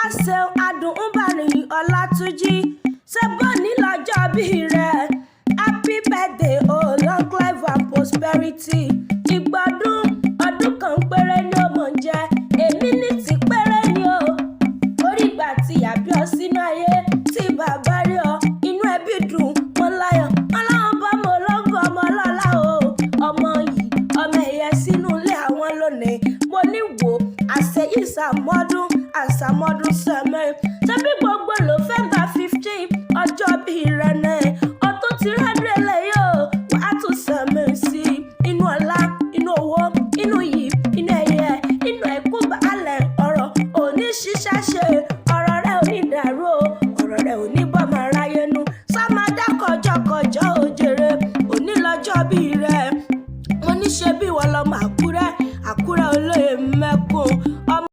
àṣẹ adùn ń bà ní Ọlátúnjí ṣe bọ́ ní lọ́jọ́ bí rẹ̀ happy birthday oh long life and prosperity ìgbọ́dún ọdún kan péré ni ó mọ̀ jẹ́ èmi ní ti péré ni o orí ìgbà tí àbí ọ sínú ayé tí bàbá rí ọ inú ẹbí dùn wọn láyọ̀ ọlọ́run bá mọ ológun ọmọ ọlọ́lá o ọmọ yìí ọmọ ẹ̀yẹ sínú ilé àwọn lónìí mo ní wò àṣeyí àṣàmọ́dún sẹ́mẹ́ tẹ́bí gbogbo November 15 ọjọ́ bí rẹ̀